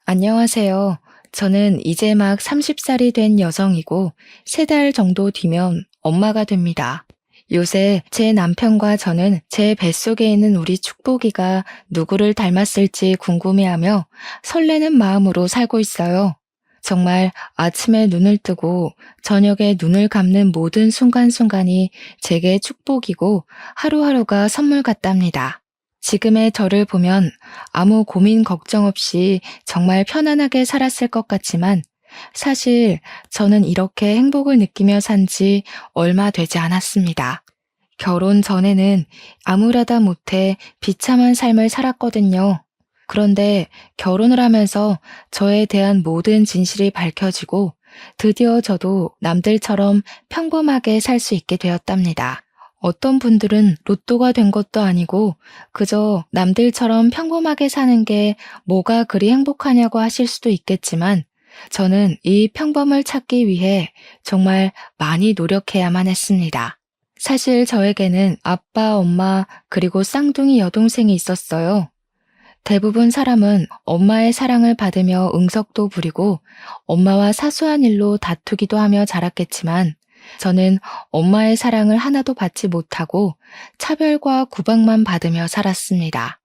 안녕하세요. 저는 이제 막 30살이 된 여성이고 3달 정도 뒤면 엄마가 됩니다. 요새 제 남편과 저는 제 뱃속에 있는 우리 축복이가 누구를 닮았을지 궁금해하며 설레는 마음으로 살고 있어요. 정말 아침에 눈을 뜨고 저녁에 눈을 감는 모든 순간순간이 제게 축복이고 하루하루가 선물 같답니다. 지금의 저를 보면 아무 고민 걱정 없이 정말 편안하게 살았을 것 같지만 사실 저는 이렇게 행복을 느끼며 산지 얼마 되지 않았습니다. 결혼 전에는 아무렇다 못해 비참한 삶을 살았거든요. 그런데 결혼을 하면서 저에 대한 모든 진실이 밝혀지고 드디어 저도 남들처럼 평범하게 살 수 있게 되었답니다. 어떤 분들은 로또가 된 것도 아니고 그저 남들처럼 평범하게 사는 게 뭐가 그리 행복하냐고 하실 수도 있겠지만 저는 이 평범을 찾기 위해 정말 많이 노력해야만 했습니다. 사실 저에게는 아빠, 엄마, 그리고 쌍둥이 여동생이 있었어요. 대부분 사람은 엄마의 사랑을 받으며 응석도 부리고 엄마와 사소한 일로 다투기도 하며 자랐겠지만 저는 엄마의 사랑을 하나도 받지 못하고 차별과 구박만 받으며 살았습니다.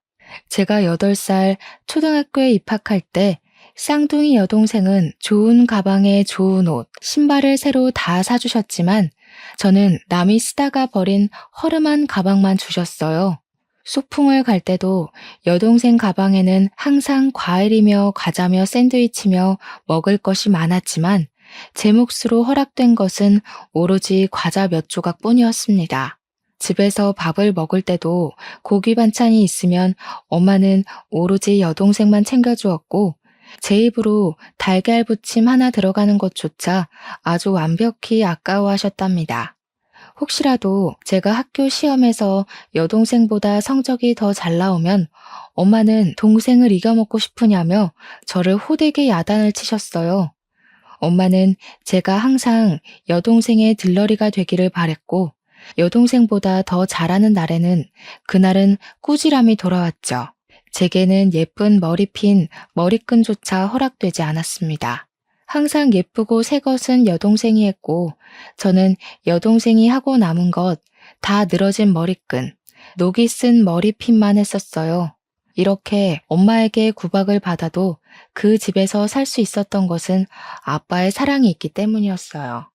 제가 8살 초등학교에 입학할 때 쌍둥이 여동생은 좋은 가방에 좋은 옷, 신발을 새로 다 사주셨지만 저는 남이 쓰다가 버린 허름한 가방만 주셨어요. 소풍을 갈 때도 여동생 가방에는 항상 과일이며 과자며 샌드위치며 먹을 것이 많았지만 제 몫으로 허락된 것은 오로지 과자 몇 조각뿐이었습니다. 집에서 밥을 먹을 때도 고기 반찬이 있으면 엄마는 오로지 여동생만 챙겨주었고 제 입으로 달걀 부침 하나 들어가는 것조차 아주 완벽히 아까워하셨답니다. 혹시라도 제가 학교 시험에서 여동생보다 성적이 더 잘 나오면 엄마는 동생을 이겨먹고 싶으냐며 저를 호되게 야단을 치셨어요. 엄마는 제가 항상 여동생의 들러리가 되기를 바랬고 여동생보다 더 잘하는 날에는 그날은 꾸지람이 돌아왔죠. 제게는 예쁜 머리핀, 머리끈조차 허락되지 않았습니다. 항상 예쁘고 새 것은 여동생이 했고 저는 여동생이 하고 남은 것 다 늘어진 머리끈, 녹이 쓴 머리핀만 했었어요. 이렇게 엄마에게 구박을 받아도 그 집에서 살 수 있었던 것은 아빠의 사랑이 있기 때문이었어요.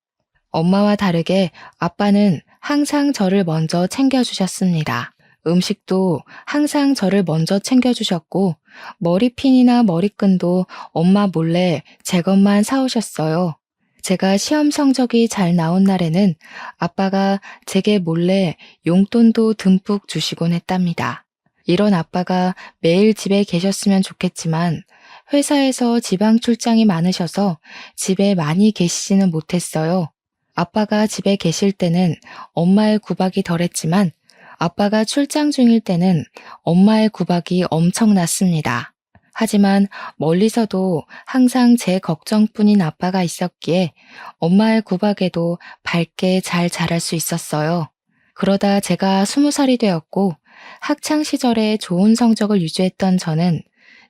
엄마와 다르게 아빠는 항상 저를 먼저 챙겨주셨습니다. 음식도 항상 저를 먼저 챙겨주셨고 머리핀이나 머리끈도 엄마 몰래 제 것만 사오셨어요. 제가 시험 성적이 잘 나온 날에는 아빠가 제게 몰래 용돈도 듬뿍 주시곤 했답니다. 이런 아빠가 매일 집에 계셨으면 좋겠지만 회사에서 지방 출장이 많으셔서 집에 많이 계시지는 못했어요. 아빠가 집에 계실 때는 엄마의 구박이 덜했지만 아빠가 출장 중일 때는 엄마의 구박이 엄청났습니다. 하지만 멀리서도 항상 제 걱정뿐인 아빠가 있었기에 엄마의 구박에도 밝게 잘 자랄 수 있었어요. 그러다 제가 20살이 되었고 학창 시절에 좋은 성적을 유지했던 저는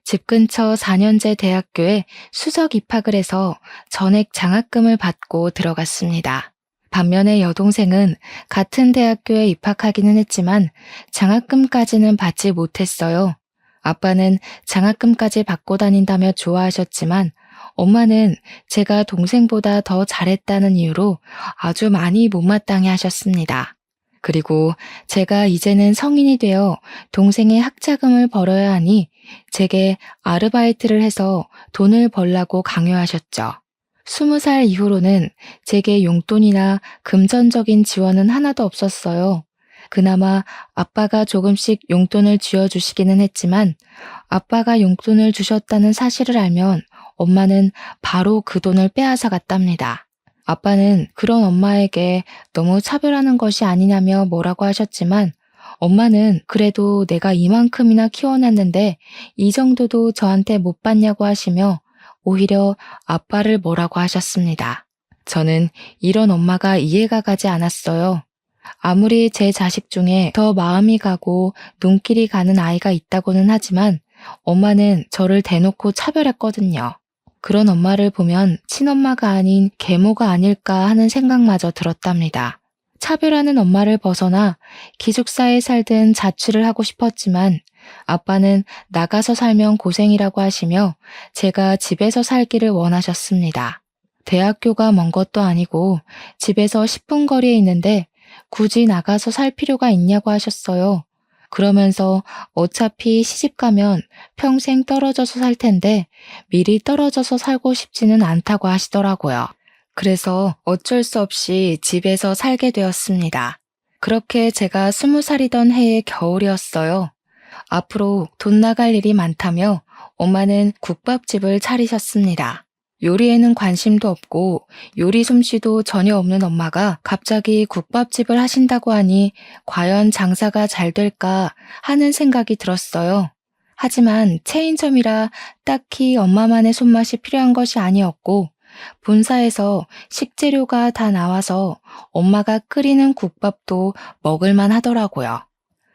집 근처 4년제 대학교에 수석 입학을 해서 전액 장학금을 받고 들어갔습니다. 반면에 여동생은 같은 대학교에 입학하기는 했지만 장학금까지는 받지 못했어요. 아빠는 장학금까지 받고 다닌다며 좋아하셨지만 엄마는 제가 동생보다 더 잘했다는 이유로 아주 많이 못마땅해 하셨습니다. 그리고 제가 이제는 성인이 되어 동생의 학자금을 벌어야 하니 제게 아르바이트를 해서 돈을 벌라고 강요하셨죠. 20살 이후로는 제게 용돈이나 금전적인 지원은 하나도 없었어요. 그나마 아빠가 조금씩 용돈을 쥐어주시기는 했지만 아빠가 용돈을 주셨다는 사실을 알면 엄마는 바로 그 돈을 빼앗아 갔답니다. 아빠는 그런 엄마에게 너무 차별하는 것이 아니냐며 뭐라고 하셨지만 엄마는 그래도 내가 이만큼이나 키워놨는데 이 정도도 저한테 못 받냐고 하시며 오히려 아빠를 뭐라고 하셨습니다. 저는 이런 엄마가 이해가 가지 않았어요. 아무리 제 자식 중에 더 마음이 가고 눈길이 가는 아이가 있다고는 하지만 엄마는 저를 대놓고 차별했거든요. 그런 엄마를 보면 친엄마가 아닌 계모가 아닐까 하는 생각마저 들었답니다. 차별하는 엄마를 벗어나 기숙사에 살든 자취를 하고 싶었지만 아빠는 나가서 살면 고생이라고 하시며 제가 집에서 살기를 원하셨습니다. 대학교가 먼 것도 아니고 집에서 10분 거리에 있는데 굳이 나가서 살 필요가 있냐고 하셨어요. 그러면서 어차피 시집 가면 평생 떨어져서 살 텐데 미리 떨어져서 살고 싶지는 않다고 하시더라고요. 그래서 어쩔 수 없이 집에서 살게 되었습니다. 그렇게 제가 20살이던 해의 겨울이었어요. 앞으로 돈 나갈 일이 많다며 엄마는 국밥집을 차리셨습니다. 요리에는 관심도 없고 요리 솜씨도 전혀 없는 엄마가 갑자기 국밥집을 하신다고 하니 과연 장사가 잘 될까 하는 생각이 들었어요. 하지만 체인점이라 딱히 엄마만의 손맛이 필요한 것이 아니었고 본사에서 식재료가 다 나와서 엄마가 끓이는 국밥도 먹을만 하더라고요.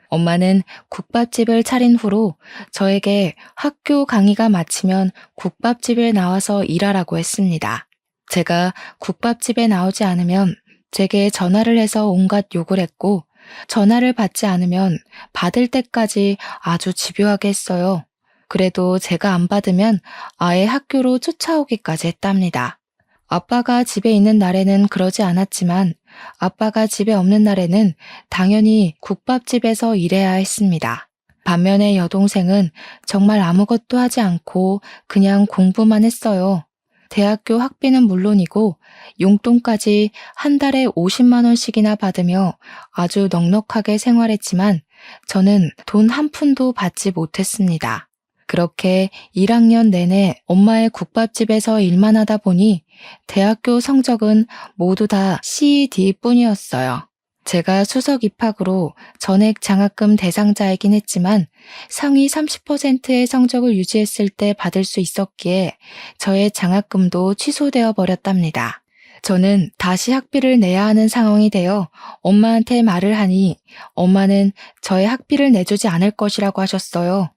엄마는 국밥집을 차린 후로 저에게 학교 강의가 마치면 국밥집에 나와서 일하라고 했습니다. 제가 국밥집에 나오지 않으면 제게 전화를 해서 온갖 욕을 했고 전화를 받지 않으면 받을 때까지 아주 집요하게 했어요. 그래도 제가 안 받으면 아예 학교로 쫓아오기까지 했답니다. 아빠가 집에 있는 날에는 그러지 않았지만 아빠가 집에 없는 날에는 당연히 국밥집에서 일해야 했습니다. 반면에 여동생은 정말 아무것도 하지 않고 그냥 공부만 했어요. 대학교 학비는 물론이고 용돈까지 한 달에 50만 원씩이나 받으며 아주 넉넉하게 생활했지만 저는 돈 한 푼도 받지 못했습니다. 그렇게 1학년 내내 엄마의 국밥집에서 일만 하다 보니 대학교 성적은 모두 다 CED 뿐이었어요. 제가 수석 입학으로 전액 장학금 대상자이긴 했지만 상위 30%의 성적을 유지했을 때 받을 수 있었기에 저의 장학금도 취소되어 버렸답니다. 저는 다시 학비를 내야 하는 상황이 되어 엄마한테 말을 하니 엄마는 저의 학비를 내주지 않을 것이라고 하셨어요.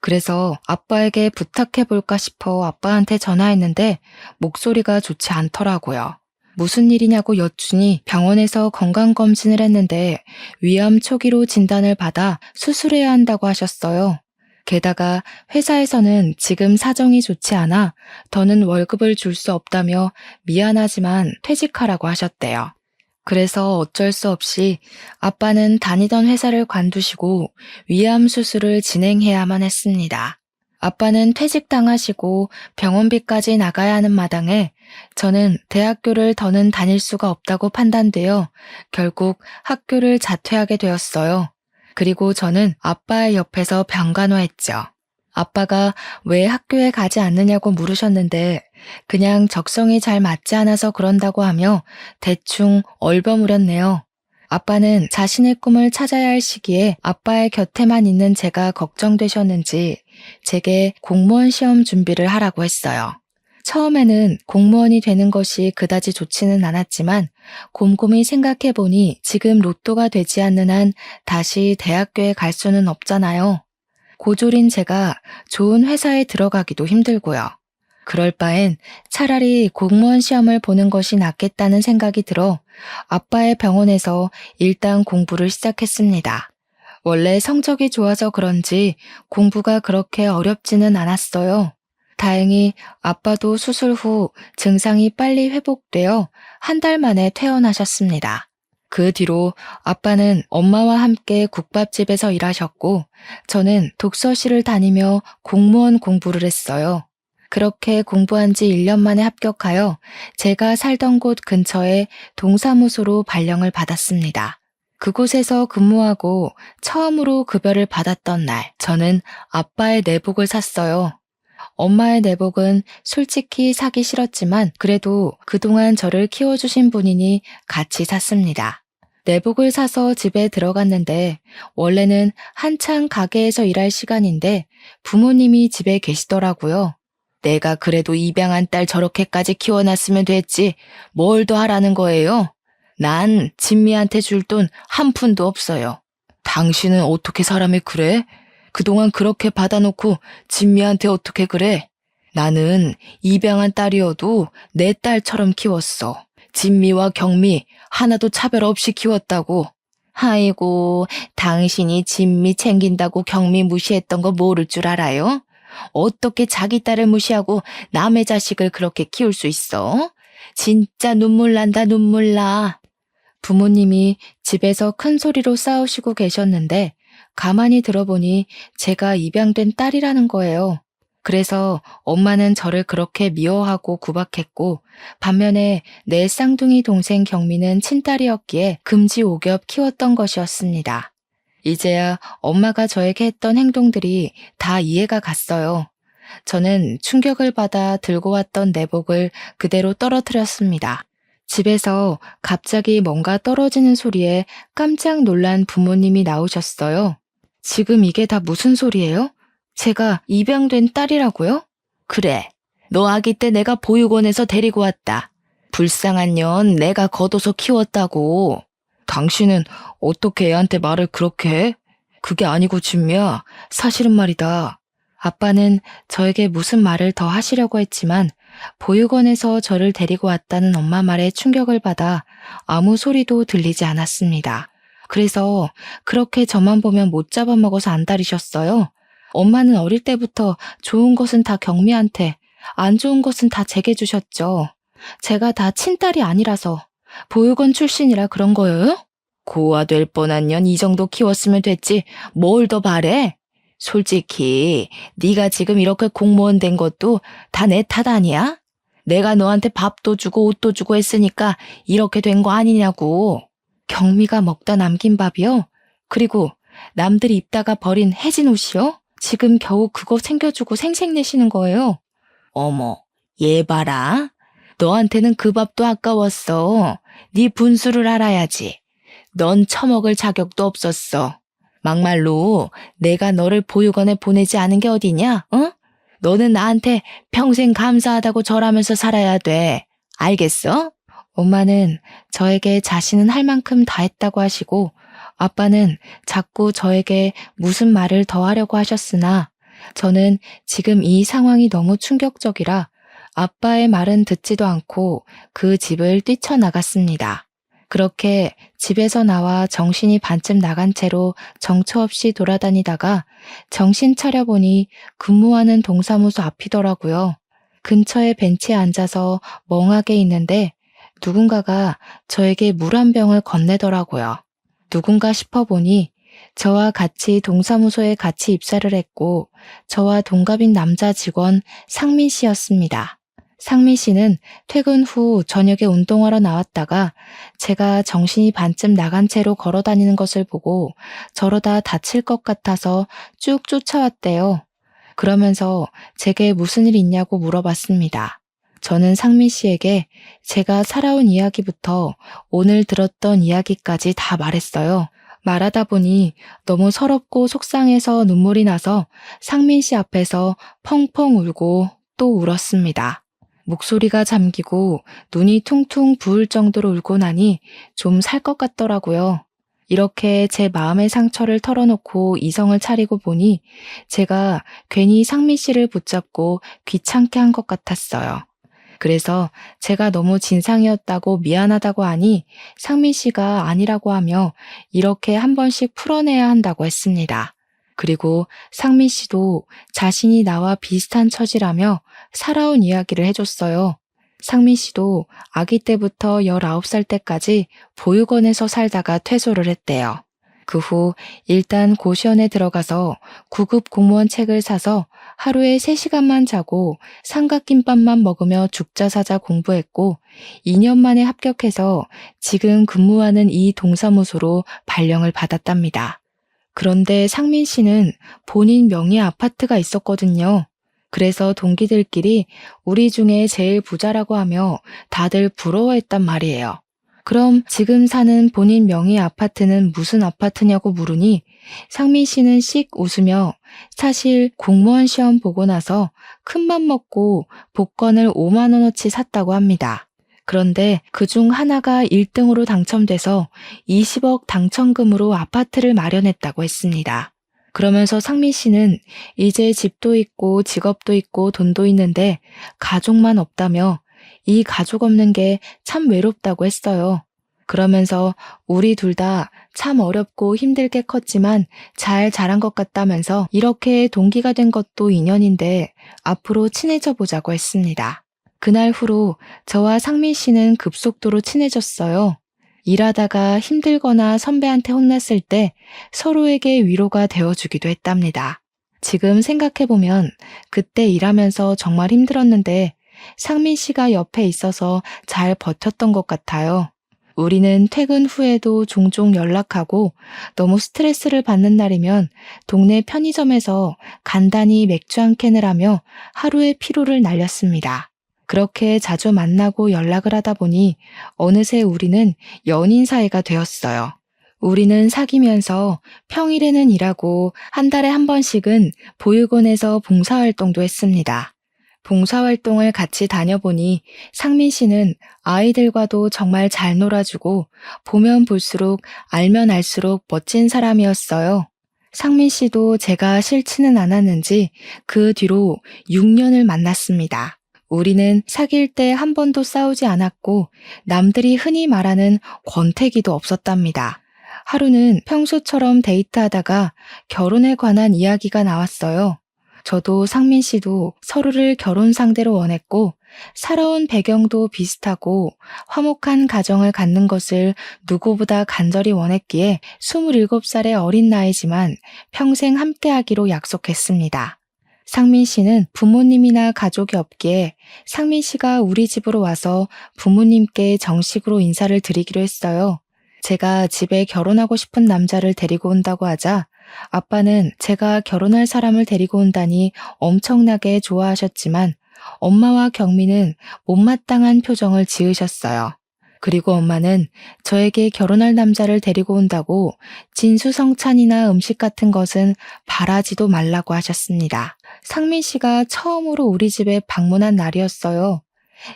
그래서 아빠에게 부탁해볼까 싶어 아빠한테 전화했는데 목소리가 좋지 않더라고요. 무슨 일이냐고 여쭈니 병원에서 건강검진을 했는데 위암 초기로 진단을 받아 수술해야 한다고 하셨어요. 게다가 회사에서는 지금 사정이 좋지 않아 더는 월급을 줄 수 없다며 미안하지만 퇴직하라고 하셨대요. 그래서 어쩔 수 없이 아빠는 다니던 회사를 관두시고 위암 수술을 진행해야만 했습니다. 아빠는 퇴직당하시고 병원비까지 나가야 하는 마당에 저는 대학교를 더는 다닐 수가 없다고 판단되어 결국 학교를 자퇴하게 되었어요. 그리고 저는 아빠의 옆에서 병간호했죠. 아빠가 왜 학교에 가지 않느냐고 물으셨는데 그냥 적성이 잘 맞지 않아서 그런다고 하며 대충 얼버무렸네요. 아빠는 자신의 꿈을 찾아야 할 시기에 아빠의 곁에만 있는 제가 걱정되셨는지 제게 공무원 시험 준비를 하라고 했어요. 처음에는 공무원이 되는 것이 그다지 좋지는 않았지만 곰곰이 생각해보니 지금 로또가 되지 않는 한 다시 대학교에 갈 수는 없잖아요. 고졸인 제가 좋은 회사에 들어가기도 힘들고요. 그럴 바엔 차라리 공무원 시험을 보는 것이 낫겠다는 생각이 들어 아빠의 병원에서 일단 공부를 시작했습니다. 원래 성적이 좋아서 그런지 공부가 그렇게 어렵지는 않았어요. 다행히 아빠도 수술 후 증상이 빨리 회복되어 한 달 만에 퇴원하셨습니다. 그 뒤로 아빠는 엄마와 함께 국밥집에서 일하셨고 저는 독서실을 다니며 공무원 공부를 했어요. 그렇게 공부한 지 1년 만에 합격하여 제가 살던 곳 근처에 동사무소로 발령을 받았습니다. 그곳에서 근무하고 처음으로 급여를 받았던 날, 저는 아빠의 내복을 샀어요. 엄마의 내복은 솔직히 사기 싫었지만 그래도 그동안 저를 키워주신 분이니 같이 샀습니다. 내복을 사서 집에 들어갔는데 원래는 한창 가게에서 일할 시간인데 부모님이 집에 계시더라고요. 내가 그래도 입양한 딸 저렇게까지 키워놨으면 됐지 뭘 더 하라는 거예요? 난 진미한테 줄 돈 한 푼도 없어요. 당신은 어떻게 사람이 그래? 그동안 그렇게 받아놓고 진미한테 어떻게 그래? 나는 입양한 딸이어도 내 딸처럼 키웠어. 진미와 경미 하나도 차별 없이 키웠다고. 아이고, 당신이 진미 챙긴다고 경미 무시했던 거 모를 줄 알아요? 어떻게 자기 딸을 무시하고 남의 자식을 그렇게 키울 수 있어? 진짜 눈물 난다, 눈물 나. 부모님이 집에서 큰 소리로 싸우시고 계셨는데 가만히 들어보니 제가 입양된 딸이라는 거예요. 그래서 엄마는 저를 그렇게 미워하고 구박했고 반면에 내 쌍둥이 동생 경미는 친딸이었기에 금지오겹 키웠던 것이었습니다. 이제야 엄마가 저에게 했던 행동들이 다 이해가 갔어요. 저는 충격을 받아 들고 왔던 내복을 그대로 떨어뜨렸습니다. 집에서 갑자기 뭔가 떨어지는 소리에 깜짝 놀란 부모님이 나오셨어요. 지금 이게 다 무슨 소리예요? 제가 입양된 딸이라고요? 그래. 너 아기 때 내가 보육원에서 데리고 왔다. 불쌍한 년 내가 걷어서 키웠다고. 당신은 어떻게 애한테 말을 그렇게 해? 그게 아니고 진미야. 사실은 말이다. 아빠는 저에게 무슨 말을 더 하시려고 했지만 보육원에서 저를 데리고 왔다는 엄마 말에 충격을 받아 아무 소리도 들리지 않았습니다. 그래서 그렇게 저만 보면 못 잡아먹어서 안달이셨어요. 엄마는 어릴 때부터 좋은 것은 다 경미한테, 안 좋은 것은 다 제게 주셨죠. 제가 다 친딸이 아니라서 보육원 출신이라 그런 거예요? 고아 될 뻔한 년 이 정도 키웠으면 됐지 뭘 더 바래? 솔직히 네가 지금 이렇게 공무원 된 것도 다 내 탓 아니야? 내가 너한테 밥도 주고 옷도 주고 했으니까 이렇게 된 거 아니냐고. 경미가 먹다 남긴 밥이요? 그리고 남들이 입다가 버린 해진 옷이요? 지금 겨우 그거 챙겨주고 생색내시는 거예요. 어머, 얘 봐라. 너한테는 그 밥도 아까웠어. 네 분수를 알아야지. 넌 처먹을 자격도 없었어. 막말로 내가 너를 보육원에 보내지 않은 게 어디냐? 어? 너는 나한테 평생 감사하다고 절하면서 살아야 돼. 알겠어? 엄마는 저에게 자신은 할 만큼 다 했다고 하시고 아빠는 자꾸 저에게 무슨 말을 더 하려고 하셨으나 저는 지금 이 상황이 너무 충격적이라 아빠의 말은 듣지도 않고 그 집을 뛰쳐나갔습니다. 그렇게 집에서 나와 정신이 반쯤 나간 채로 정처 없이 돌아다니다가 정신 차려보니 근무하는 동사무소 앞이더라고요. 근처에 벤치에 앉아서 멍하게 있는데 누군가가 저에게 물 한 병을 건네더라고요. 누군가 싶어보니 저와 같이 동사무소에 같이 입사를 했고 저와 동갑인 남자 직원 상민 씨였습니다. 상민 씨는 퇴근 후 저녁에 운동하러 나왔다가 제가 정신이 반쯤 나간 채로 걸어 다니는 것을 보고 저러다 다칠 것 같아서 쭉 쫓아왔대요. 그러면서 제게 무슨 일 있냐고 물어봤습니다. 저는 상민 씨에게 제가 살아온 이야기부터 오늘 들었던 이야기까지 다 말했어요. 말하다 보니 너무 서럽고 속상해서 눈물이 나서 상민 씨 앞에서 펑펑 울고 또 울었습니다. 목소리가 잠기고 눈이 퉁퉁 부을 정도로 울고 나니 좀 살 것 같더라고요. 이렇게 제 마음의 상처를 털어놓고 이성을 차리고 보니 제가 괜히 상민 씨를 붙잡고 귀찮게 한 것 같았어요. 그래서 제가 너무 진상이었다고 미안하다고 하니 상민 씨가 아니라고 하며 이렇게 한 번씩 풀어내야 한다고 했습니다. 그리고 상민 씨도 자신이 나와 비슷한 처지라며 살아온 이야기를 해줬어요. 상민 씨도 아기 때부터 19살 때까지 보육원에서 살다가 퇴소를 했대요. 그 후 일단 고시원에 들어가서 9급 공무원 책을 사서 하루에 3시간만 자고 삼각김밥만 먹으며 죽자사자 공부했고 2년 만에 합격해서 지금 근무하는 이 동사무소로 발령을 받았답니다. 그런데 상민 씨는 본인 명의 아파트가 있었거든요. 그래서 동기들끼리 우리 중에 제일 부자라고 하며 다들 부러워했단 말이에요. 그럼 지금 사는 본인 명의 아파트는 무슨 아파트냐고 물으니 상민 씨는 씩 웃으며 사실 공무원 시험 보고 나서 큰맘 먹고 복권을 5만 원어치 샀다고 합니다. 그런데 그중 하나가 1등으로 당첨돼서 20억 당첨금으로 아파트를 마련했다고 했습니다. 그러면서 상민 씨는 이제 집도 있고 직업도 있고 돈도 있는데 가족만 없다며 이 가족 없는 게 참 외롭다고 했어요. 그러면서 우리 둘 다 참 어렵고 힘들게 컸지만 잘 자란 것 같다면서 이렇게 동기가 된 것도 인연인데 앞으로 친해져 보자고 했습니다. 그날 후로 저와 상민 씨는 급속도로 친해졌어요. 일하다가 힘들거나 선배한테 혼났을 때 서로에게 위로가 되어주기도 했답니다. 지금 생각해보면 그때 일하면서 정말 힘들었는데 상민 씨가 옆에 있어서 잘 버텼던 것 같아요. 우리는 퇴근 후에도 종종 연락하고 너무 스트레스를 받는 날이면 동네 편의점에서 간단히 맥주 한 캔을 하며 하루의 피로를 날렸습니다. 그렇게 자주 만나고 연락을 하다 보니 어느새 우리는 연인 사이가 되었어요. 우리는 사귀면서 평일에는 일하고 한 달에 한 번씩은 보육원에서 봉사활동도 했습니다. 봉사활동을 같이 다녀보니 상민 씨는 아이들과도 정말 잘 놀아주고 보면 볼수록 알면 알수록 멋진 사람이었어요. 상민 씨도 제가 싫지는 않았는지 그 뒤로 6년을 만났습니다. 우리는 사귈 때 한 번도 싸우지 않았고 남들이 흔히 말하는 권태기도 없었답니다. 하루는 평소처럼 데이트하다가 결혼에 관한 이야기가 나왔어요. 저도 상민 씨도 서로를 결혼 상대로 원했고 살아온 배경도 비슷하고 화목한 가정을 갖는 것을 누구보다 간절히 원했기에 27살의 어린 나이지만 평생 함께하기로 약속했습니다. 상민 씨는 부모님이나 가족이 없기에 상민 씨가 우리 집으로 와서 부모님께 정식으로 인사를 드리기로 했어요. 제가 집에 결혼하고 싶은 남자를 데리고 온다고 하자 아빠는 제가 결혼할 사람을 데리고 온다니 엄청나게 좋아하셨지만 엄마와 경미는 못마땅한 표정을 지으셨어요. 그리고 엄마는 저에게 결혼할 남자를 데리고 온다고 진수성찬이나 음식 같은 것은 바라지도 말라고 하셨습니다. 상민 씨가 처음으로 우리 집에 방문한 날이었어요.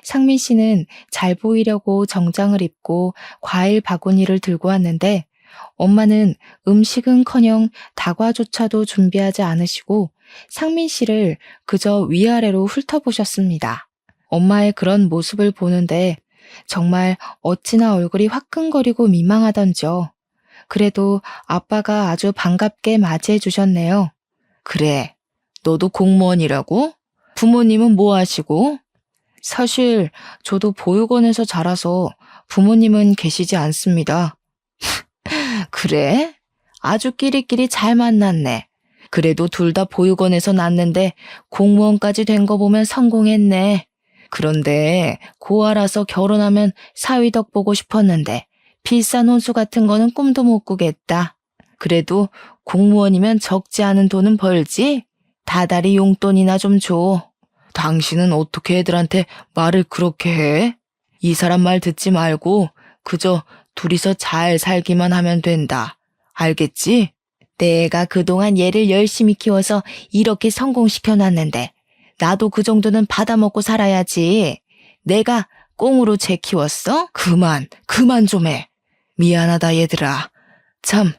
상민 씨는 잘 보이려고 정장을 입고 과일 바구니를 들고 왔는데 엄마는 음식은커녕 다과조차도 준비하지 않으시고 상민 씨를 그저 위아래로 훑어보셨습니다. 엄마의 그런 모습을 보는데 정말 어찌나 얼굴이 화끈거리고 민망하던지요. 그래도 아빠가 아주 반갑게 맞이해 주셨네요. 그래, 너도 공무원이라고? 부모님은 뭐 하시고? 사실 저도 보육원에서 자라서 부모님은 계시지 않습니다. 그래? 아주 끼리끼리 잘 만났네. 그래도 둘 다 보육원에서 낳았는데 공무원까지 된 거 보면 성공했네. 그런데 고아라서 결혼하면 사위덕 보고 싶었는데 비싼 혼수 같은 거는 꿈도 못 꾸겠다. 그래도 공무원이면 적지 않은 돈은 벌지? 다달이 용돈이나 좀 줘. 당신은 어떻게 애들한테 말을 그렇게 해? 이 사람 말 듣지 말고 그저 둘이서 잘 살기만 하면 된다. 알겠지? 내가 그동안 얘를 열심히 키워서 이렇게 성공시켜놨는데 나도 그 정도는 받아먹고 살아야지. 내가 꽁으로 쟤 키웠어? 그만 좀 해. 미안하다 얘들아. 참,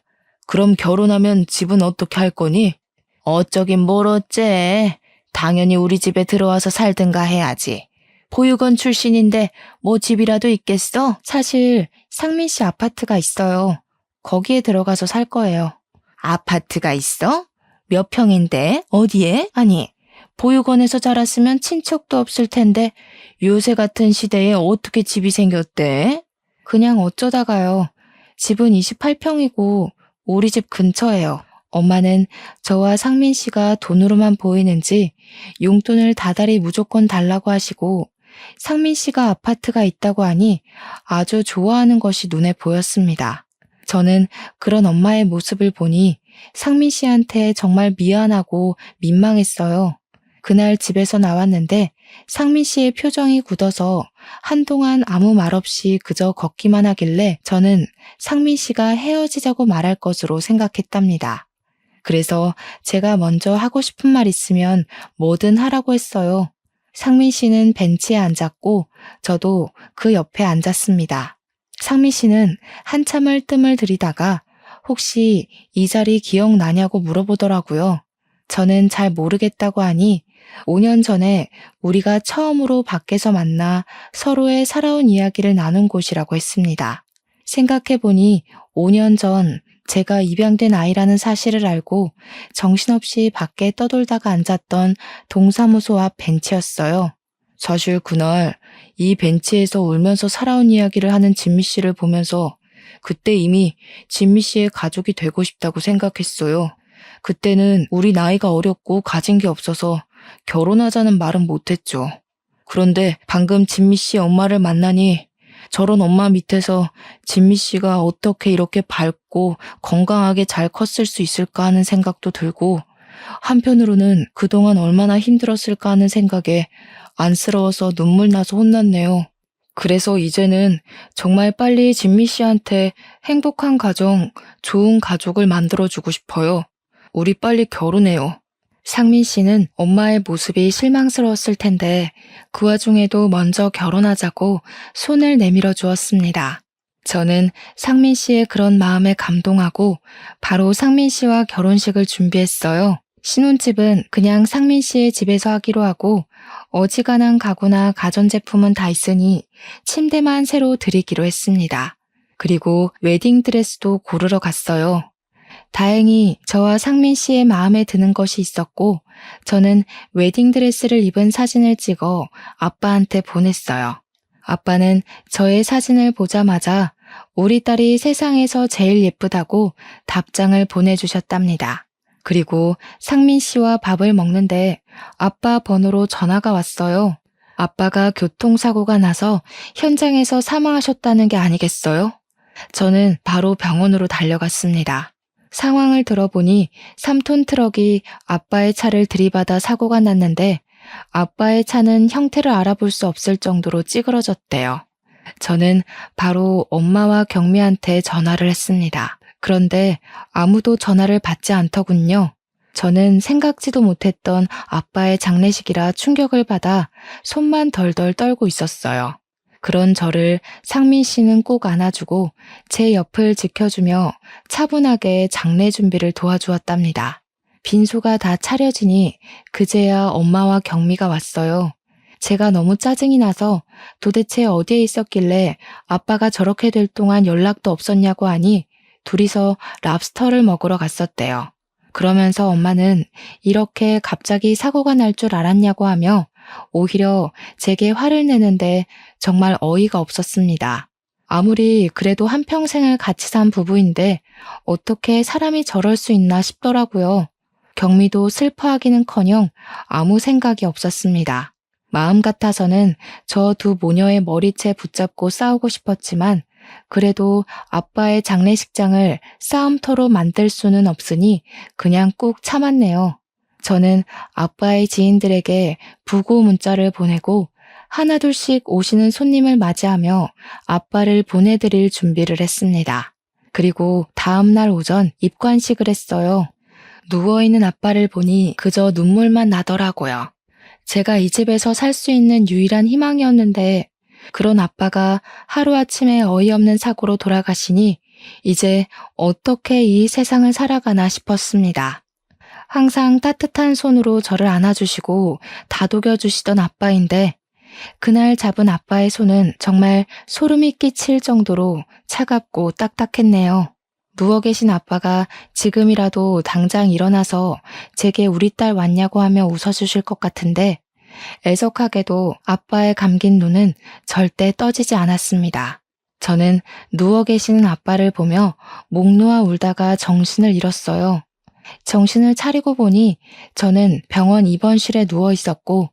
그럼 결혼하면 집은 어떻게 할 거니? 어쩌긴 뭘 어째. 당연히 우리 집에 들어와서 살든가 해야지. 보육원 출신인데 뭐 집이라도 있겠어? 사실 상민 씨 아파트가 있어요. 거기에 들어가서 살 거예요. 아파트가 있어? 몇 평인데? 어디에? 아니, 보육원에서 자랐으면 친척도 없을 텐데 요새 같은 시대에 어떻게 집이 생겼대? 그냥 어쩌다가요. 집은 28평이고 우리 집 근처예요. 엄마는 저와 상민 씨가 돈으로만 보이는지 용돈을 다달이 무조건 달라고 하시고 상민 씨가 아파트가 있다고 하니 아주 좋아하는 것이 눈에 보였습니다. 저는 그런 엄마의 모습을 보니 상민 씨한테 정말 미안하고 민망했어요. 그날 집에서 나왔는데 상민 씨의 표정이 굳어서 한동안 아무 말 없이 그저 걷기만 하길래 저는 상민 씨가 헤어지자고 말할 것으로 생각했답니다. 그래서 제가 먼저 하고 싶은 말 있으면 뭐든 하라고 했어요. 상민 씨는 벤치에 앉았고 저도 그 옆에 앉았습니다. 상민 씨는 한참을 뜸을 들이다가 혹시 이 자리 기억나냐고 물어보더라고요. 저는 잘 모르겠다고 하니 5년 전에 우리가 처음으로 밖에서 만나 서로의 살아온 이야기를 나눈 곳이라고 했습니다. 생각해보니 5년 전 제가 입양된 아이라는 사실을 알고 정신없이 밖에 떠돌다가 앉았던 동사무소 앞 벤치였어요. 사실 그날 이 벤치에서 울면서 살아온 이야기를 하는 진미 씨를 보면서 그때 이미 진미 씨의 가족이 되고 싶다고 생각했어요. 그때는 우리 나이가 어렸고 가진 게 없어서 결혼하자는 말은 못했죠. 그런데 방금 진미 씨 엄마를 만나니 저런 엄마 밑에서 진미 씨가 어떻게 이렇게 밝고 건강하게 잘 컸을 수 있을까 하는 생각도 들고 한편으로는 그동안 얼마나 힘들었을까 하는 생각에 안쓰러워서 눈물 나서 혼났네요. 그래서 이제는 정말 빨리 진미 씨한테 행복한 가정, 좋은 가족을 만들어주고 싶어요. 우리 빨리 결혼해요. 상민 씨는 엄마의 모습이 실망스러웠을 텐데 그 와중에도 먼저 결혼하자고 손을 내밀어 주었습니다. 저는 상민 씨의 그런 마음에 감동하고 바로 상민 씨와 결혼식을 준비했어요. 신혼집은 그냥 상민 씨의 집에서 하기로 하고 어지간한 가구나 가전제품은 다 있으니 침대만 새로 드리기로 했습니다. 그리고 웨딩드레스도 고르러 갔어요. 다행히 저와 상민 씨의 마음에 드는 것이 있었고 저는 웨딩드레스를 입은 사진을 찍어 아빠한테 보냈어요. 아빠는 저의 사진을 보자마자 우리 딸이 세상에서 제일 예쁘다고 답장을 보내주셨답니다. 그리고 상민 씨와 밥을 먹는데 아빠 번호로 전화가 왔어요. 아빠가 교통사고가 나서 현장에서 사망하셨다는 게 아니겠어요? 저는 바로 병원으로 달려갔습니다. 상황을 들어보니 3톤 트럭이 아빠의 차를 들이받아 사고가 났는데 아빠의 차는 형태를 알아볼 수 없을 정도로 찌그러졌대요. 저는 바로 엄마와 경미한테 전화를 했습니다. 그런데 아무도 전화를 받지 않더군요. 저는 생각지도 못했던 아빠의 장례식이라 충격을 받아 손만 덜덜 떨고 있었어요. 그런 저를 상민 씨는 꼭 안아주고 제 옆을 지켜주며 차분하게 장례 준비를 도와주었답니다. 빈소가 다 차려지니 그제야 엄마와 경미가 왔어요. 제가 너무 짜증이 나서 도대체 어디에 있었길래 아빠가 저렇게 될 동안 연락도 없었냐고 하니 둘이서 랍스터를 먹으러 갔었대요. 그러면서 엄마는 이렇게 갑자기 사고가 날 줄 알았냐고 하며 오히려 제게 화를 내는데 정말 어이가 없었습니다. 아무리 그래도 한평생을 같이 산 부부인데 어떻게 사람이 저럴 수 있나 싶더라고요. 경미도 슬퍼하기는커녕 아무 생각이 없었습니다. 마음 같아서는 저 두 모녀의 머리채 붙잡고 싸우고 싶었지만 그래도 아빠의 장례식장을 싸움터로 만들 수는 없으니 그냥 꾹 참았네요. 저는 아빠의 지인들에게 부고 문자를 보내고 하나둘씩 오시는 손님을 맞이하며 아빠를 보내드릴 준비를 했습니다. 그리고 다음날 오전 입관식을 했어요. 누워있는 아빠를 보니 그저 눈물만 나더라고요. 제가 이 집에서 살 수 있는 유일한 희망이었는데 그런 아빠가 하루아침에 어이없는 사고로 돌아가시니 이제 어떻게 이 세상을 살아가나 싶었습니다. 항상 따뜻한 손으로 저를 안아주시고 다독여주시던 아빠인데 그날 잡은 아빠의 손은 정말 소름이 끼칠 정도로 차갑고 딱딱했네요. 누워 계신 아빠가 지금이라도 당장 일어나서 제게 우리 딸 왔냐고 하며 웃어주실 것 같은데 애석하게도 아빠의 감긴 눈은 절대 떠지지 않았습니다. 저는 누워 계시는 아빠를 보며 목 놓아 울다가 정신을 잃었어요. 정신을 차리고 보니 저는 병원 입원실에 누워 있었고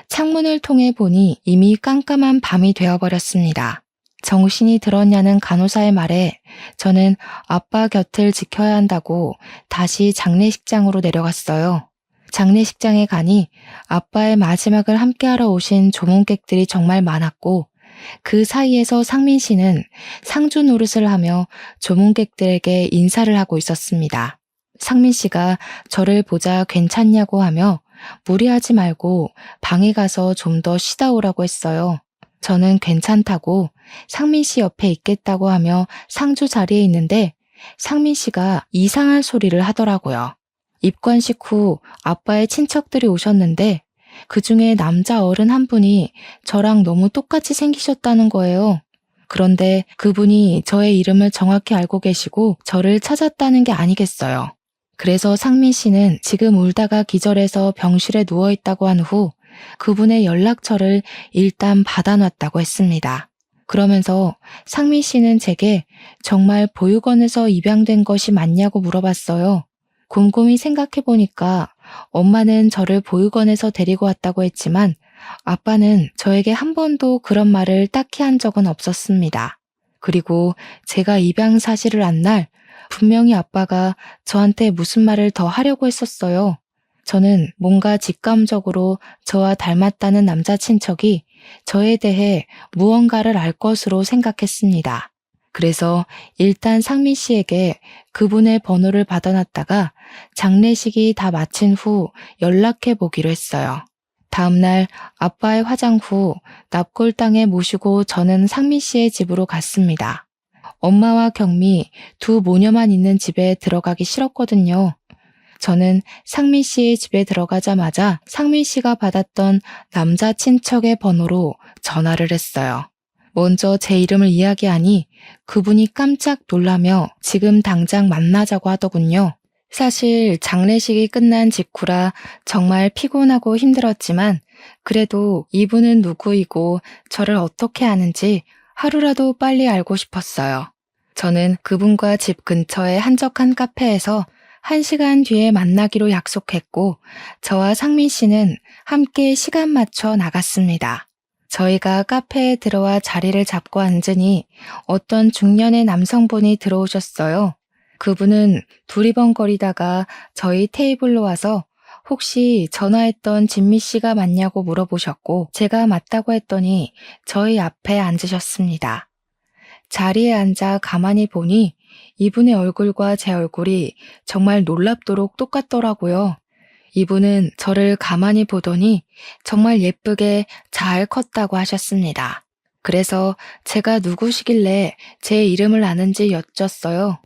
창문을 통해 보니 이미 깜깜한 밤이 되어버렸습니다. 정신이 들었냐는 간호사의 말에 저는 아빠 곁을 지켜야 한다고 다시 장례식장으로 내려갔어요. 장례식장에 가니 아빠의 마지막을 함께하러 오신 조문객들이 정말 많았고 그 사이에서 상민 씨는 상주 노릇을 하며 조문객들에게 인사를 하고 있었습니다. 상민 씨가 저를 보자 괜찮냐고 하며 무리하지 말고 방에 가서 좀 더 쉬다 오라고 했어요. 저는 괜찮다고 상민 씨 옆에 있겠다고 하며 상주 자리에 있는데 상민 씨가 이상한 소리를 하더라고요. 입관식 후 아빠의 친척들이 오셨는데 그 중에 남자 어른 한 분이 저랑 너무 똑같이 생기셨다는 거예요. 그런데 그분이 저의 이름을 정확히 알고 계시고 저를 찾았다는 게 아니겠어요. 그래서 상민 씨는 지금 울다가 기절해서 병실에 누워 있다고 한 후 그분의 연락처를 일단 받아놨다고 했습니다. 그러면서 상민 씨는 제게 정말 보육원에서 입양된 것이 맞냐고 물어봤어요. 곰곰이 생각해 보니까 엄마는 저를 보육원에서 데리고 왔다고 했지만 아빠는 저에게 한 번도 그런 말을 딱히 한 적은 없었습니다. 그리고 제가 입양 사실을 안 날 분명히 아빠가 저한테 무슨 말을 더 하려고 했었어요. 저는 뭔가 직감적으로 저와 닮았다는 남자 친척이 저에 대해 무언가를 알 것으로 생각했습니다. 그래서 일단 상민 씨에게 그분의 번호를 받아놨다가 장례식이 다 마친 후 연락해 보기로 했어요. 다음날 아빠의 화장 후 납골당에 모시고 저는 상민 씨의 집으로 갔습니다. 엄마와 경미 두 모녀만 있는 집에 들어가기 싫었거든요. 저는 상민 씨의 집에 들어가자마자 상민 씨가 받았던 남자 친척의 번호로 전화를 했어요. 먼저 제 이름을 이야기하니 그분이 깜짝 놀라며 지금 당장 만나자고 하더군요. 사실 장례식이 끝난 직후라 정말 피곤하고 힘들었지만 그래도 이분은 누구이고 저를 어떻게 아는지 하루라도 빨리 알고 싶었어요. 저는 그분과 집 근처의 한적한 카페에서 1시간 뒤에 만나기로 약속했고 저와 상민 씨는 함께 시간 맞춰 나갔습니다. 저희가 카페에 들어와 자리를 잡고 앉으니 어떤 중년의 남성분이 들어오셨어요. 그분은 두리번거리다가 저희 테이블로 와서 혹시 전화했던 진미 씨가 맞냐고 물어보셨고 제가 맞다고 했더니 저희 앞에 앉으셨습니다. 자리에 앉아 가만히 보니 이분의 얼굴과 제 얼굴이 정말 놀랍도록 똑같더라고요. 이분은 저를 가만히 보더니 정말 예쁘게 잘 컸다고 하셨습니다. 그래서 제가 누구시길래 제 이름을 아는지 여쭸어요.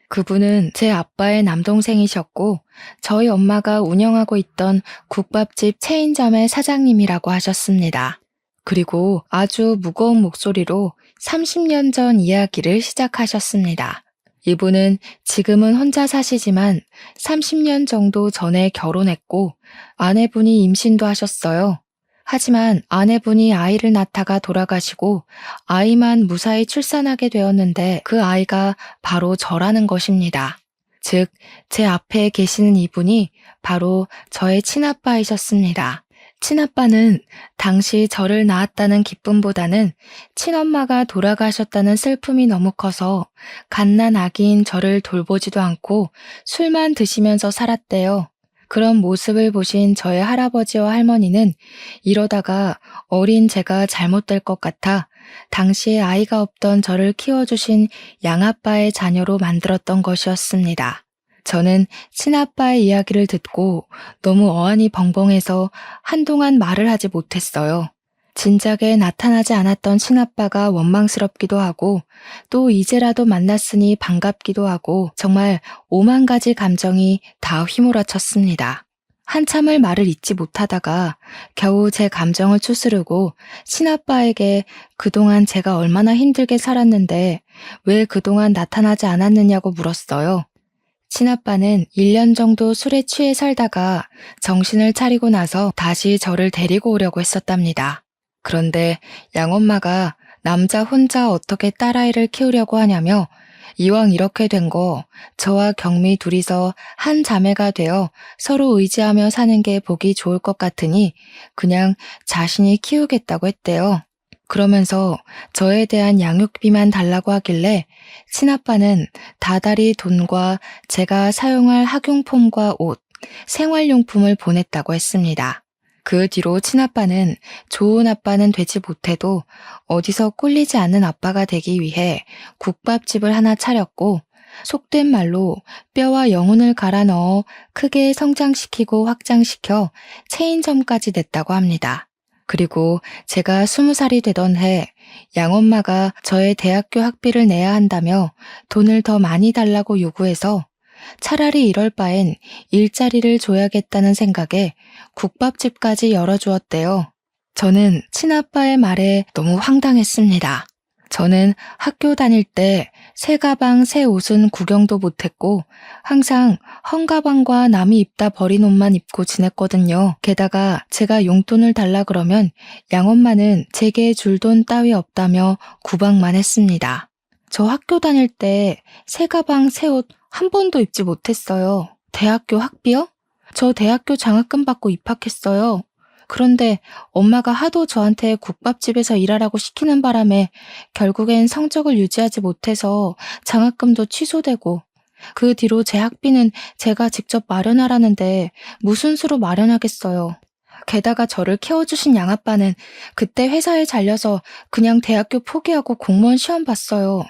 그분은 제 아빠의 남동생이셨고 저희 엄마가 운영하고 있던 국밥집 체인점의 사장님이라고 하셨습니다. 그리고 아주 무거운 목소리로 30년 전 이야기를 시작하셨습니다. 이분은 지금은 혼자 사시지만 30년 정도 전에 결혼했고 아내분이 임신도 하셨어요. 하지만 아내분이 아이를 낳다가 돌아가시고 아이만 무사히 출산하게 되었는데 그 아이가 바로 저라는 것입니다. 즉, 제 앞에 계시는 이분이 바로 저의 친아빠이셨습니다. 친아빠는 당시 저를 낳았다는 기쁨보다는 친엄마가 돌아가셨다는 슬픔이 너무 커서 갓난 아기인 저를 돌보지도 않고 술만 드시면서 살았대요. 그런 모습을 보신 저의 할아버지와 할머니는 이러다가 어린 제가 잘못될 것 같아 당시에 아이가 없던 저를 키워주신 양아빠의 자녀로 만들었던 것이었습니다. 저는 친아빠의 이야기를 듣고 너무 어안이 벙벙해서 한동안 말을 하지 못했어요. 진작에 나타나지 않았던 친아빠가 원망스럽기도 하고 또 이제라도 만났으니 반갑기도 하고 정말 오만 가지 감정이 다 휘몰아쳤습니다. 한참을 말을 잇지 못하다가 겨우 제 감정을 추스르고 친아빠에게 그동안 제가 얼마나 힘들게 살았는데 왜 그동안 나타나지 않았느냐고 물었어요. 친아빠는 1년 정도 술에 취해 살다가 정신을 차리고 나서 다시 저를 데리고 오려고 했었답니다. 그런데 양엄마가 남자 혼자 어떻게 딸아이를 키우려고 하냐며 이왕 이렇게 된 거 저와 경미 둘이서 한 자매가 되어 서로 의지하며 사는 게 보기 좋을 것 같으니 그냥 자신이 키우겠다고 했대요. 그러면서 저에 대한 양육비만 달라고 하길래 친아빠는 다달이 돈과 제가 사용할 학용품과 옷, 생활용품을 보냈다고 했습니다. 그 뒤로 친아빠는 좋은 아빠는 되지 못해도 어디서 꿀리지 않는 아빠가 되기 위해 국밥집을 하나 차렸고 속된 말로 뼈와 영혼을 갈아 넣어 크게 성장시키고 확장시켜 체인점까지 냈다고 합니다. 그리고 제가 20살이 되던 해 양엄마가 저의 대학교 학비를 내야 한다며 돈을 더 많이 달라고 요구해서 차라리 이럴 바엔 일자리를 줘야겠다는 생각에 국밥집까지 열어주었대요. 저는 친아빠의 말에 너무 황당했습니다. 저는 학교 다닐 때 새 가방, 새 옷은 구경도 못했고 항상 헝가방과 남이 입다 버린 옷만 입고 지냈거든요. 게다가 제가 용돈을 달라 그러면 양엄마는 제게 줄 돈 따위 없다며 구박만 했습니다. 저 학교 다닐 때 새 가방, 새 옷 한 번도 입지 못했어요. 대학교 학비요? 저 대학교 장학금 받고 입학했어요. 그런데 엄마가 하도 저한테 국밥집에서 일하라고 시키는 바람에 결국엔 성적을 유지하지 못해서 장학금도 취소되고 그 뒤로 제 학비는 제가 직접 마련하라는데 무슨 수로 마련하겠어요. 게다가 저를 키워주신 양아빠는 그때 회사에 잘려서 그냥 대학교 포기하고 공무원 시험 봤어요.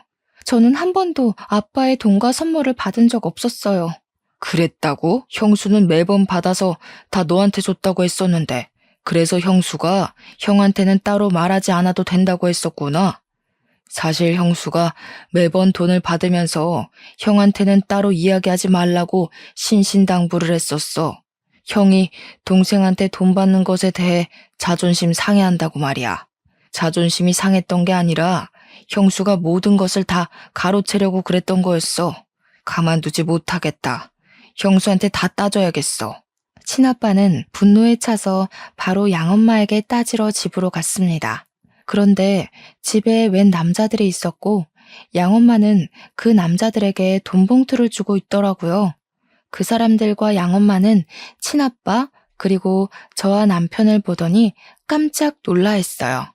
저는 한 번도 아빠의 돈과 선물을 받은 적 없었어요. 그랬다고? 형수는 매번 받아서 다 너한테 줬다고 했었는데 그래서 형수가 형한테는 따로 말하지 않아도 된다고 했었구나. 사실 형수가 매번 돈을 받으면서 형한테는 따로 이야기하지 말라고 신신당부를 했었어. 형이 동생한테 돈 받는 것에 대해 자존심 상해한다고 말이야. 자존심이 상했던 게 아니라 형수가 모든 것을 다 가로채려고 그랬던 거였어. 가만두지 못하겠다. 형수한테 다 따져야겠어. 친아빠는 분노에 차서 바로 양엄마에게 따지러 집으로 갔습니다. 그런데 집에 웬 남자들이 있었고 양엄마는 그 남자들에게 돈 봉투를 주고 있더라고요. 그 사람들과 양엄마는 친아빠 그리고 저와 남편을 보더니 깜짝 놀라했어요.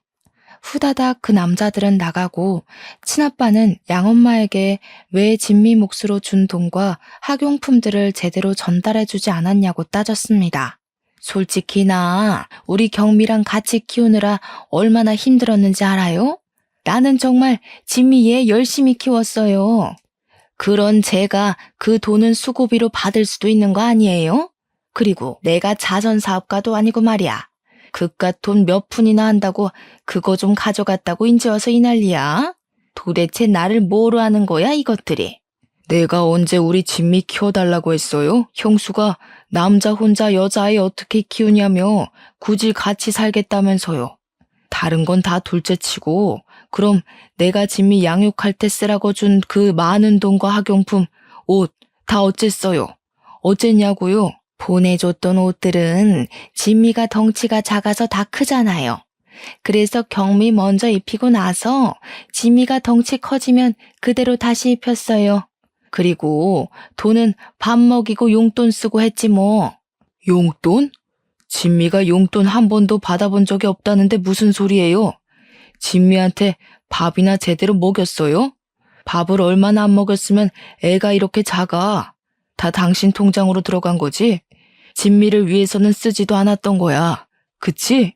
후다닥 그 남자들은 나가고 친아빠는 양엄마에게 왜 진미 몫으로 준 돈과 학용품들을 제대로 전달해주지 않았냐고 따졌습니다. 솔직히 나 우리 경미랑 같이 키우느라 얼마나 힘들었는지 알아요? 나는 정말 진미 얘 열심히 키웠어요. 그런 제가 그 돈은 수고비로 받을 수도 있는 거 아니에요? 그리고 내가 자선사업가도 아니고 말이야. 그깟 돈 몇 푼이나 한다고 그거 좀 가져갔다고 인제 와서 이 난리야? 도대체 나를 뭐로 하는 거야 이것들이? 내가 언제 우리 진미 키워달라고 했어요? 형수가 남자 혼자 여자아이 어떻게 키우냐며 굳이 같이 살겠다면서요. 다른 건 다 둘째치고 그럼 내가 진미 양육할 때 쓰라고 준 그 많은 돈과 학용품, 옷 다 어쨌어요? 어쨌냐고요? 보내줬던 옷들은 진미가 덩치가 작아서 다 크잖아요. 그래서 경미 먼저 입히고 나서 진미가 덩치 커지면 그대로 다시 입혔어요. 그리고 돈은 밥 먹이고 용돈 쓰고 했지 뭐. 용돈? 진미가 용돈 한 번도 받아본 적이 없다는데 무슨 소리예요? 진미한테 밥이나 제대로 먹였어요? 밥을 얼마나 안 먹였으면 애가 이렇게 작아. 다 당신 통장으로 들어간 거지? 진미를 위해서는 쓰지도 않았던 거야. 그치?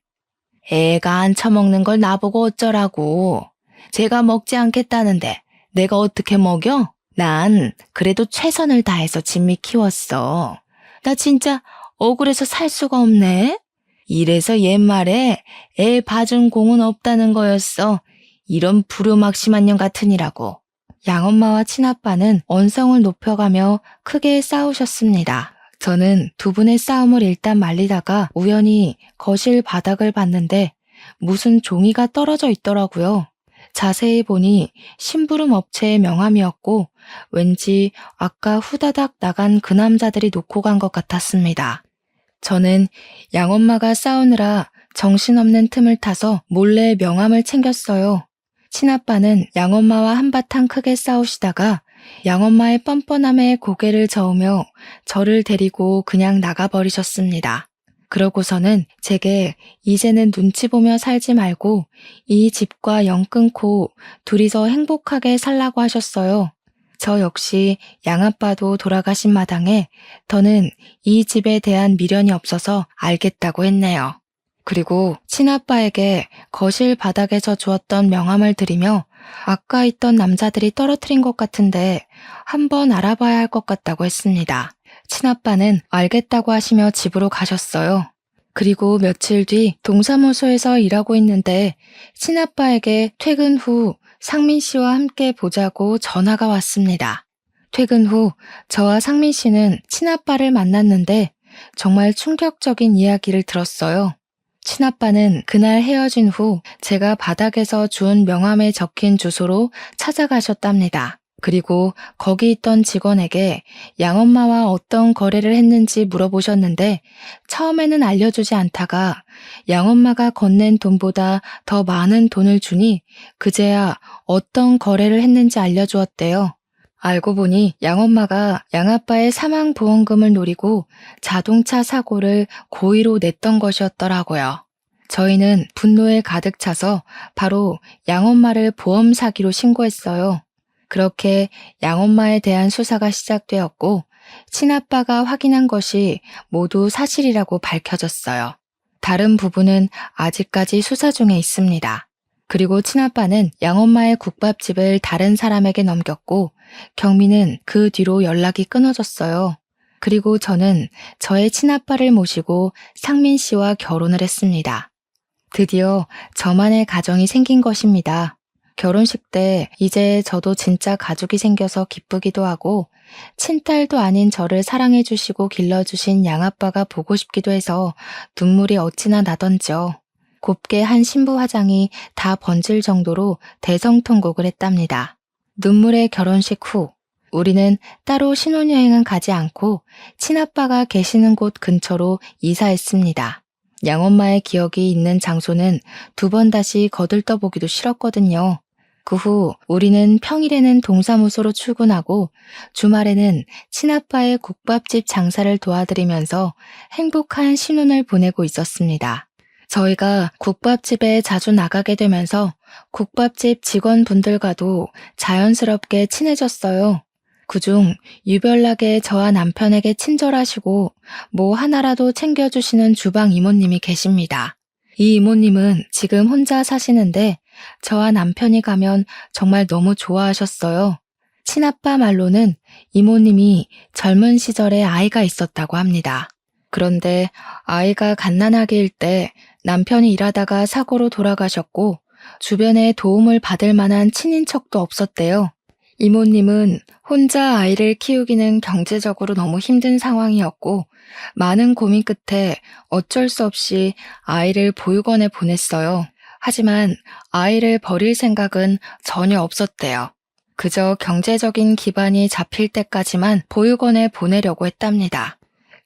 애가 안 처먹는 걸 나보고 어쩌라고. 제가 먹지 않겠다는데 내가 어떻게 먹여? 난 그래도 최선을 다해서 진미 키웠어. 나 진짜 억울해서 살 수가 없네. 이래서 옛말에 애 봐준 공은 없다는 거였어. 이런 불효막심한 년 같으니라고. 양엄마와 친아빠는 언성을 높여가며 크게 싸우셨습니다. 저는 두 분의 싸움을 일단 말리다가 우연히 거실 바닥을 봤는데 무슨 종이가 떨어져 있더라고요. 자세히 보니 심부름 업체의 명함이었고 왠지 아까 후다닥 나간 그 남자들이 놓고 간 것 같았습니다. 저는 양엄마가 싸우느라 정신없는 틈을 타서 몰래 명함을 챙겼어요. 친아빠는 양엄마와 한바탕 크게 싸우시다가 양엄마의 뻔뻔함에 고개를 저으며 저를 데리고 그냥 나가버리셨습니다. 그러고서는 제게 이제는 눈치 보며 살지 말고 이 집과 영 끊고 둘이서 행복하게 살라고 하셨어요. 저 역시 양아빠도 돌아가신 마당에 더는 이 집에 대한 미련이 없어서 알겠다고 했네요. 그리고 친아빠에게 거실 바닥에서 주었던 명함을 드리며 아까 있던 남자들이 떨어뜨린 것 같은데 한번 알아봐야 할 것 같다고 했습니다. 친아빠는 알겠다고 하시며 집으로 가셨어요. 그리고 며칠 뒤 동사무소에서 일하고 있는데 친아빠에게 퇴근 후 상민 씨와 함께 보자고 전화가 왔습니다. 퇴근 후 저와 상민 씨는 친아빠를 만났는데 정말 충격적인 이야기를 들었어요. 친아빠는 그날 헤어진 후 제가 바닥에서 주운 명함에 적힌 주소로 찾아가셨답니다. 그리고 거기 있던 직원에게 양엄마와 어떤 거래를 했는지 물어보셨는데 처음에는 알려주지 않다가 양엄마가 건넨 돈보다 더 많은 돈을 주니 그제야 어떤 거래를 했는지 알려주었대요. 알고 보니 양엄마가 양아빠의 사망보험금을 노리고 자동차 사고를 고의로 냈던 것이었더라고요. 저희는 분노에 가득 차서 바로 양엄마를 보험 사기로 신고했어요. 그렇게 양엄마에 대한 수사가 시작되었고 친아빠가 확인한 것이 모두 사실이라고 밝혀졌어요. 다른 부분은 아직까지 수사 중에 있습니다. 그리고 친아빠는 양엄마의 국밥집을 다른 사람에게 넘겼고 경미는 그 뒤로 연락이 끊어졌어요. 그리고 저는 저의 친아빠를 모시고 상민 씨와 결혼을 했습니다. 드디어 저만의 가정이 생긴 것입니다. 결혼식 때 이제 저도 진짜 가족이 생겨서 기쁘기도 하고 친딸도 아닌 저를 사랑해 주시고 길러주신 양아빠가 보고 싶기도 해서 눈물이 어찌나 나던지요. 곱게 한 신부 화장이 다 번질 정도로 대성통곡을 했답니다. 눈물의 결혼식 후 우리는 따로 신혼여행은 가지 않고 친아빠가 계시는 곳 근처로 이사했습니다. 양엄마의 기억이 있는 장소는 두 번 다시 거들떠보기도 싫었거든요. 그 후 우리는 평일에는 동사무소로 출근하고 주말에는 친아빠의 국밥집 장사를 도와드리면서 행복한 신혼을 보내고 있었습니다. 저희가 국밥집에 자주 나가게 되면서 국밥집 직원분들과도 자연스럽게 친해졌어요. 그중 유별나게 저와 남편에게 친절하시고 뭐 하나라도 챙겨주시는 주방 이모님이 계십니다. 이 이모님은 지금 혼자 사시는데 저와 남편이 가면 정말 너무 좋아하셨어요. 친아빠 말로는 이모님이 젊은 시절에 아이가 있었다고 합니다. 그런데 아이가 갓난아기일 때 남편이 일하다가 사고로 돌아가셨고 주변에 도움을 받을 만한 친인척도 없었대요. 이모님은 혼자 아이를 키우기는 경제적으로 너무 힘든 상황이었고 많은 고민 끝에 어쩔 수 없이 아이를 보육원에 보냈어요. 하지만 아이를 버릴 생각은 전혀 없었대요. 그저 경제적인 기반이 잡힐 때까지만 보육원에 보내려고 했답니다.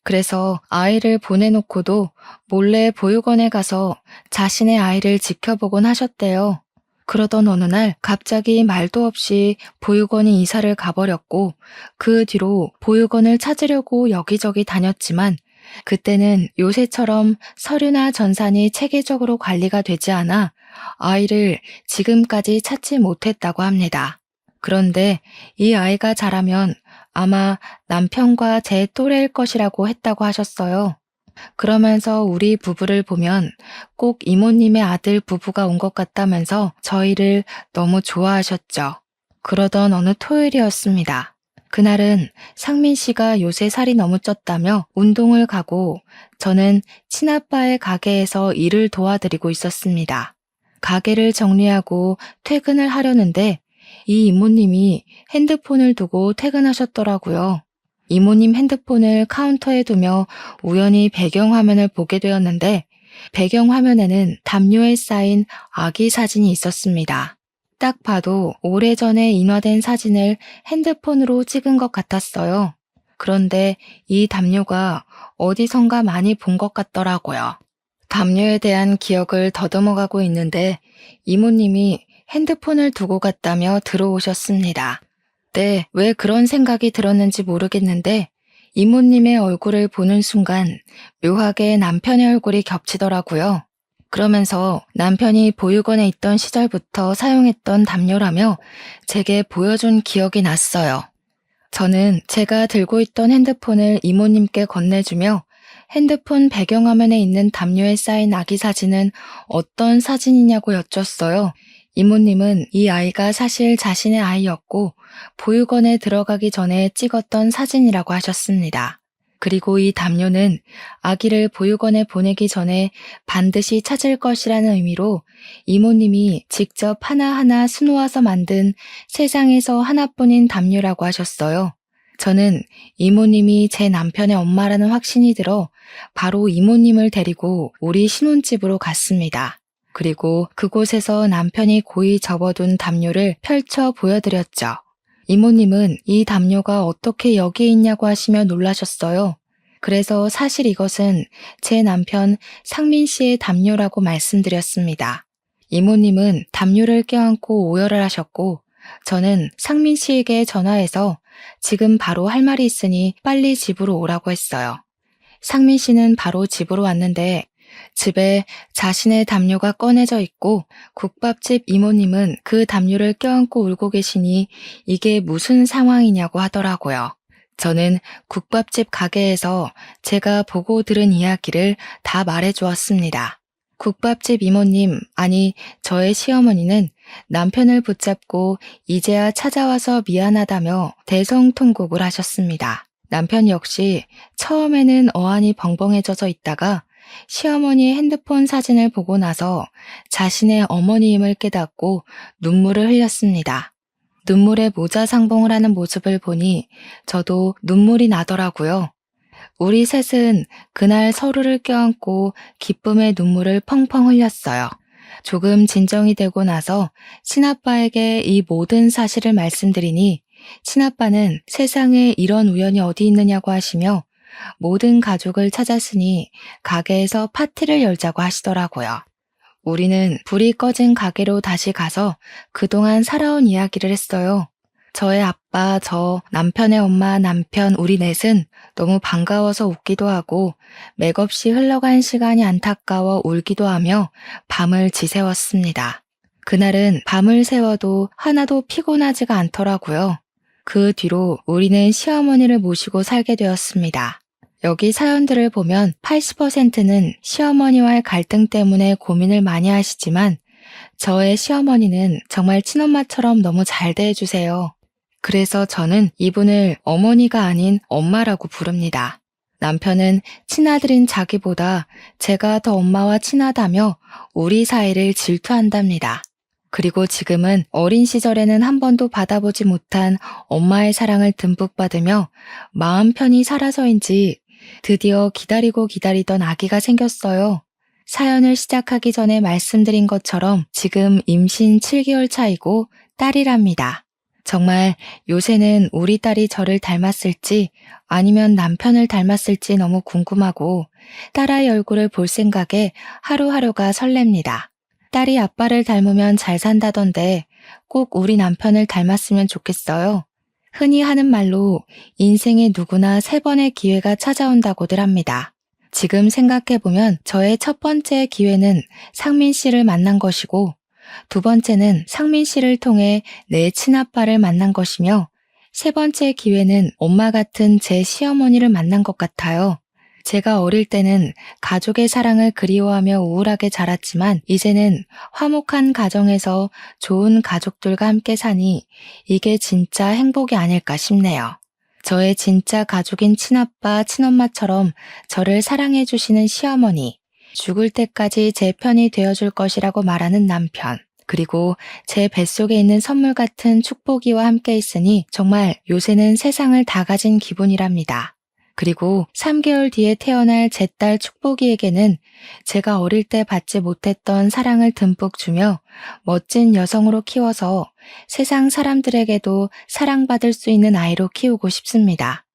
그래서 아이를 보내놓고도 몰래 보육원에 가서 자신의 아이를 지켜보곤 하셨대요. 그러던 어느 날 갑자기 말도 없이 보육원이 이사를 가버렸고 그 뒤로 보육원을 찾으려고 여기저기 다녔지만 그때는 요새처럼 서류나 전산이 체계적으로 관리가 되지 않아 아이를 지금까지 찾지 못했다고 합니다. 그런데 이 아이가 자라면 아마 남편과 제 또래일 것이라고 했다고 하셨어요. 그러면서 우리 부부를 보면 꼭 이모님의 아들 부부가 온 것 같다면서 저희를 너무 좋아하셨죠. 그러던 어느 토요일이었습니다. 그날은 상민 씨가 요새 살이 너무 쪘다며 운동을 가고 저는 친아빠의 가게에서 일을 도와드리고 있었습니다. 가게를 정리하고 퇴근을 하려는데 이 이모님이 핸드폰을 두고 퇴근하셨더라고요. 이모님 핸드폰을 카운터에 두며 우연히 배경화면을 보게 되었는데 배경화면에는 담요에 쌓인 아기 사진이 있었습니다. 딱 봐도 오래전에 인화된 사진을 핸드폰으로 찍은 것 같았어요. 그런데 이 담요가 어디선가 많이 본 것 같더라고요. 담요에 대한 기억을 더듬어가고 있는데 이모님이 핸드폰을 두고 갔다며 들어오셨습니다. 네, 왜 그런 생각이 들었는지 모르겠는데 이모님의 얼굴을 보는 순간 묘하게 남편의 얼굴이 겹치더라고요. 그러면서 남편이 보육원에 있던 시절부터 사용했던 담요라며 제게 보여준 기억이 났어요. 저는 제가 들고 있던 핸드폰을 이모님께 건네주며 핸드폰 배경화면에 있는 담요에 쌓인 아기 사진은 어떤 사진이냐고 여쭸어요. 이모님은 이 아이가 사실 자신의 아이였고 보육원에 들어가기 전에 찍었던 사진이라고 하셨습니다. 그리고 이 담요는 아기를 보육원에 보내기 전에 반드시 찾을 것이라는 의미로 이모님이 직접 하나하나 수놓아서 만든 세상에서 하나뿐인 담요라고 하셨어요. 저는 이모님이 제 남편의 엄마라는 확신이 들어 바로 이모님을 데리고 우리 신혼집으로 갔습니다. 그리고 그곳에서 남편이 고이 접어둔 담요를 펼쳐 보여드렸죠. 이모님은 이 담요가 어떻게 여기에 있냐고 하시며 놀라셨어요. 그래서 사실 이것은 제 남편 상민 씨의 담요라고 말씀드렸습니다. 이모님은 담요를 껴안고 오열을 하셨고 저는 상민 씨에게 전화해서 지금 바로 할 말이 있으니 빨리 집으로 오라고 했어요. 상민 씨는 바로 집으로 왔는데 집에 자신의 담요가 꺼내져 있고 국밥집 이모님은 그 담요를 껴안고 울고 계시니 이게 무슨 상황이냐고 하더라고요. 저는 국밥집 가게에서 제가 보고 들은 이야기를 다 말해 주었습니다. 국밥집 이모님, 아니 저의 시어머니는 남편을 붙잡고 이제야 찾아와서 미안하다며 대성통곡을 하셨습니다. 남편 역시 처음에는 어안이 벙벙해져서 있다가 시어머니의 핸드폰 사진을 보고 나서 자신의 어머니임을 깨닫고 눈물을 흘렸습니다. 눈물에 모자상봉을 하는 모습을 보니 저도 눈물이 나더라고요. 우리 셋은 그날 서로를 껴안고 기쁨의 눈물을 펑펑 흘렸어요. 조금 진정이 되고 나서 친아빠에게 이 모든 사실을 말씀드리니 친아빠는 세상에 이런 우연이 어디 있느냐고 하시며 모든 가족을 찾았으니 가게에서 파티를 열자고 하시더라고요. 우리는 불이 꺼진 가게로 다시 가서 그동안 살아온 이야기를 했어요. 저의 아빠, 저, 남편의 엄마, 남편, 우리 넷은 너무 반가워서 웃기도 하고 맥없이 흘러간 시간이 안타까워 울기도 하며 밤을 지새웠습니다. 그날은 밤을 새워도 하나도 피곤하지가 않더라고요. 그 뒤로 우리는 시어머니를 모시고 살게 되었습니다. 여기 사연들을 보면 80%는 시어머니와의 갈등 때문에 고민을 많이 하시지만 저의 시어머니는 정말 친엄마처럼 너무 잘 대해주세요. 그래서 저는 이분을 어머니가 아닌 엄마라고 부릅니다. 남편은 친아들인 자기보다 제가 더 엄마와 친하다며 우리 사이를 질투한답니다. 그리고 지금은 어린 시절에는 한 번도 받아보지 못한 엄마의 사랑을 듬뿍 받으며 마음 편히 살아서인지 드디어 기다리고 기다리던 아기가 생겼어요. 사연을 시작하기 전에 말씀드린 것처럼 지금 임신 7개월 차이고 딸이랍니다. 정말 요새는 우리 딸이 저를 닮았을지 아니면 남편을 닮았을지 너무 궁금하고 딸아이 얼굴을 볼 생각에 하루하루가 설렙니다. 딸이 아빠를 닮으면 잘 산다던데 꼭 우리 남편을 닮았으면 좋겠어요. 흔히 하는 말로 인생에 누구나 3번의 기회가 찾아온다고들 합니다. 지금 생각해보면 저의 첫 번째 기회는 상민 씨를 만난 것이고 두 번째는 상민 씨를 통해 내 친아빠를 만난 것이며 세 번째 기회는 엄마 같은 제 시어머니를 만난 것 같아요. 제가 어릴 때는 가족의 사랑을 그리워하며 우울하게 자랐지만 이제는 화목한 가정에서 좋은 가족들과 함께 사니 이게 진짜 행복이 아닐까 싶네요. 저의 진짜 가족인 친아빠, 친엄마처럼 저를 사랑해 주시는 시어머니, 죽을 때까지 제 편이 되어줄 것이라고 말하는 남편, 그리고 제 뱃속에 있는 선물 같은 축복이와 함께 있으니 정말 요새는 세상을 다 가진 기분이랍니다. 그리고 3개월 뒤에 태어날 제 딸 축복이에게는 제가 어릴 때 받지 못했던 사랑을 듬뿍 주며 멋진 여성으로 키워서 세상 사람들에게도 사랑받을 수 있는 아이로 키우고 싶습니다.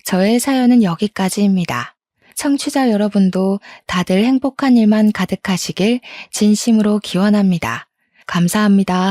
저의 사연은 여기까지입니다. 청취자 여러분도 다들 행복한 일만 가득하시길 진심으로 기원합니다. 감사합니다.